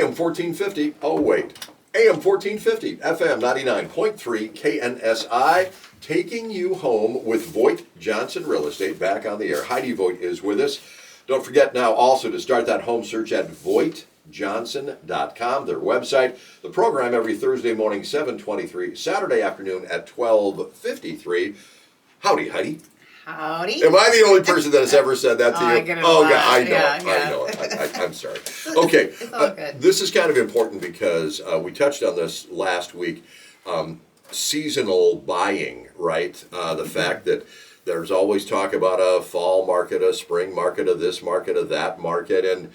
AM 1450, oh wait, AM 1450, FM 99.3, KNSI, taking you home with VoigtJohnson Real Estate back on the air. Heidi Voigt is with us. Don't forget now also to start that home search at VoigtJohnson.com, their website. The program every Thursday morning, 7:23, Saturday afternoon at 12:53. Howdy, Heidi. Howdy. Am I the only person that has ever said that to you? I get it a lot. I know Yeah, it. yeah. I know it. I'm sorry. Okay. It's all good. This is kind of important because we touched on this last week. Seasonal buying, right? The fact that there's always talk about a fall market, a spring market, a this market, a that market, and,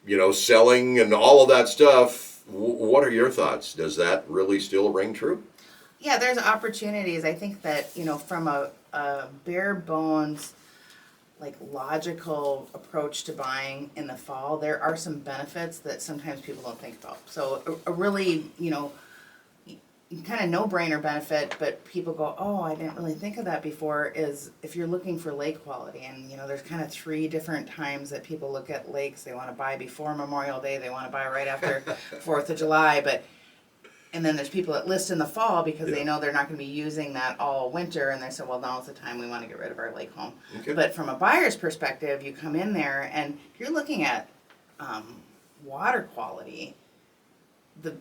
you know, selling and all of that stuff. What are your thoughts? Does that really still ring true? Yeah, there's opportunities. I think that, you know, from a bare bones, like logical approach to buying in the fall, there are some benefits that sometimes people don't think about. So a really, you know, kind of no-brainer benefit, but people go, oh, I didn't really think of that before, is if you're looking for lake quality. And, you know, there's kind of 3 different times that people look at lakes. They want to buy before Memorial Day. They want to buy right after 4th of July. And then there's people that list in the fall because they know they're not going to be using that all winter, and they say, well, now's the time we want to get rid of our lake home. Okay. But from a buyer's perspective, you come in there, and if you're looking at water quality, the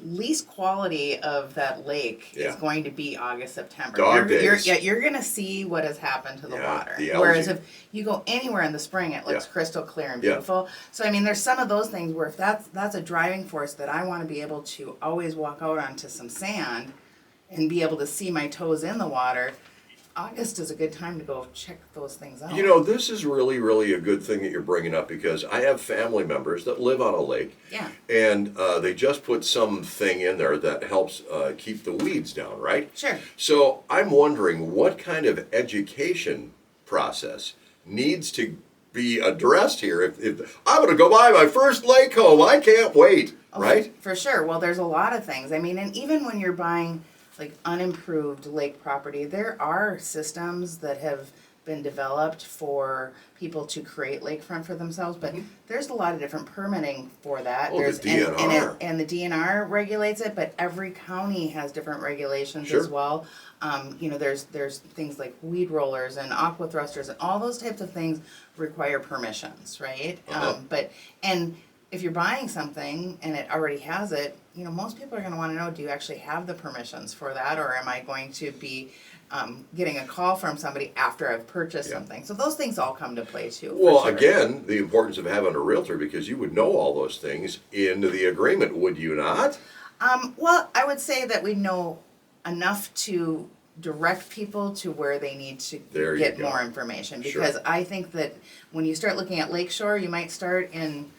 least quality of that lake is going to be August, September. Dog days. You're going to see what has happened to the water. The Whereas if you go anywhere in the spring, it looks crystal clear and beautiful. So, I mean, there's some of those things where if that's a driving force that I want to be able to always walk out onto some sand and be able to see my toes in the water, August is a good time to go check those things out. You know, this is really, really a good thing that you're bringing up because I have family members that live on a lake. Yeah. And they just put something in there that helps keep the weeds down, right? Sure. So I'm wondering what kind of education process needs to be addressed here. If I'm going to go buy my first lake home, I can't wait, right? For sure. Well, there's a lot of things. I mean, and even when you're buying like unimproved lake property, there are systems that have been developed for people to create lakefront for themselves, but there's a lot of different permitting for that. There's the DNR. And the DNR regulates it, but every county has different regulations as well. You know, there's things like weed rollers and aqua thrusters and all those types of things require permissions, right? And if you're buying something and it already has it, you know, most people are going to want to know, do you actually have the permissions for that, or am I going to be getting a call from somebody after I've purchased something? So those things all come to play too. Well, again, the importance of having a realtor, because you would know all those things in the agreement, would you not? Well, I would say that we know enough to direct people to where they need to get more information, because I think that when you start looking at Lakeshore, you might start in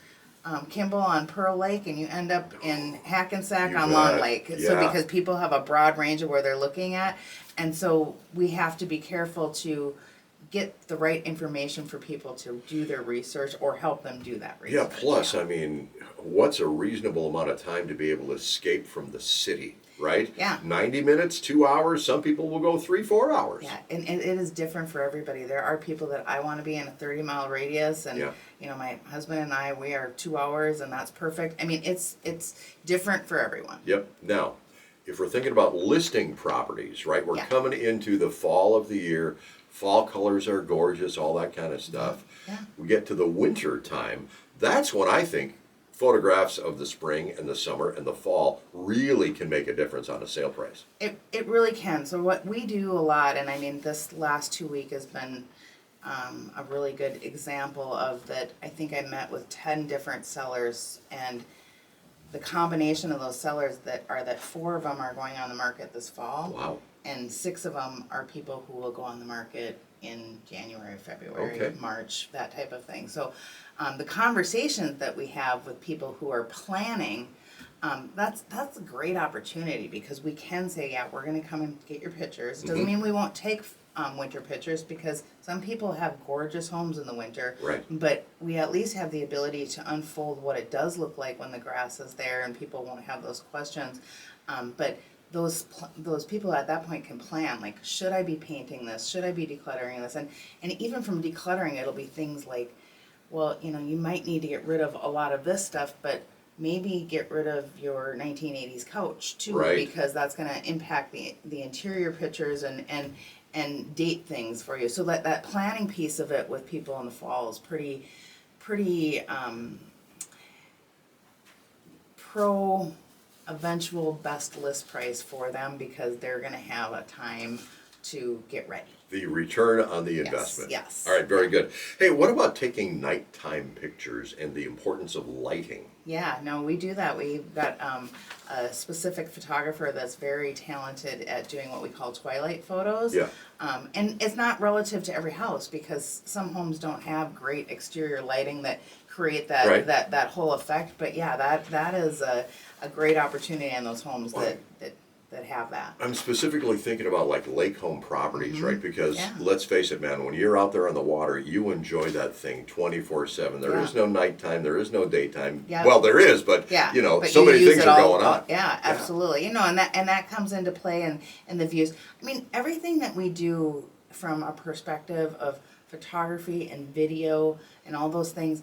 Kimball on Pearl Lake, and you end up in Hackensack on Long Lake. So because people have a broad range of where they're looking at, and so we have to be careful to get the right information for people to do their research or help them do that research. Yeah, plus, I mean, what's a reasonable amount of time to be able to escape from the city, right? Yeah. 90 minutes, 2 hours, some people will go 3-4 hours. Yeah, and it is different for everybody. There are people that I want to be in a 30-mile radius, and you know, my husband and I, we are 2 hours, and that's perfect. I mean, it's different for everyone. Yep. Now, if we're thinking about listing properties, right, we're coming into the fall of the year. Fall colors are gorgeous, all that kind of stuff. Yeah. We get to the winter time. That's when I think photographs of the spring and the summer and the fall really can make a difference on a sale price. It really can. So what we do a lot, and I mean, this last 2 weeks has been a really good example of that. I think I met with 10 different sellers, and the combination of those sellers that 4 of them are going on the market this fall. Wow. And 6 of them are people who will go on the market in January, February, March, that type of thing. So the conversations that we have with people who are planning, that's a great opportunity, because we can say, yeah, we're going to come and get your pictures. It doesn't mean we won't take winter pictures, because some people have gorgeous homes in the winter. Right. But we at least have the ability to unfold what it does look like when the grass is there, and people won't have those questions. But those people at that point can plan, like, should I be painting this? Should I be decluttering this? And even from decluttering, it'll be things like, well, you know, you might need to get rid of a lot of this stuff, but maybe get rid of your 1980s couch too, Right. because that's going to impact the interior pictures and date things for you. So that planning piece of it with people in the fall is pretty pro eventual best list price for them, because they're going to have a time to get ready. The return on the investment. Yes. All right, very good. Hey, what about taking nighttime pictures and the importance of lighting? Yeah, no, we do that. We've got a specific photographer that's very talented at doing what we call twilight photos. Yeah. And it's not relative to every house, because some homes don't have great exterior lighting that create that Right. that whole effect. But yeah, that is a great opportunity in those homes that have that. I'm specifically thinking about like lake home properties, right? Because Yeah. let's face it, man, when you're out there on the water, you enjoy that thing 24/7. There is Yeah. no nighttime, there is no daytime. Yeah. Well, there is, but Yeah, you know, but so you many use things it are all- going on. Yeah, absolutely. You know, and that comes into play in the views. I mean, everything that we do from a perspective of photography and video and all those things,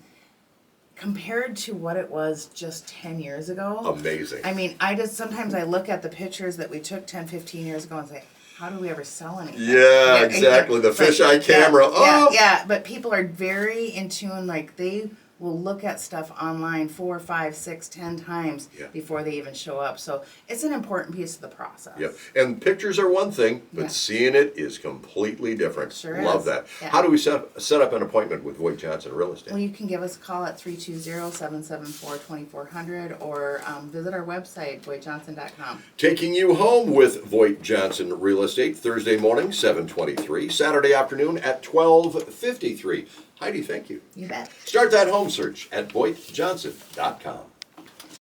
compared to what it was just 10 years ago. Amazing. I mean, sometimes I look at the pictures that we took 10, 15 years ago and say, how do we ever sell anything? Yeah, exactly. The fisheye camera. Oh! Yeah, but people are very in tune, like they will look at stuff online 4, 5, 6, 10 times Yeah. before they even show up. So it's an important piece of the process. Yep. And pictures are one thing, but Yeah. seeing it is completely different. Sure Love is. that. Yeah. How do we set up an appointment with VoigtJohnson Real Estate? Well, you can give us a call at 320-774-2400 or visit our website, VoigtJohnson.com. Taking you home with VoigtJohnson Real Estate, Thursday morning, 7:23, Saturday afternoon at 12:53. Heidi, thank you. You bet. Start that home search at VoigtJohnson.com.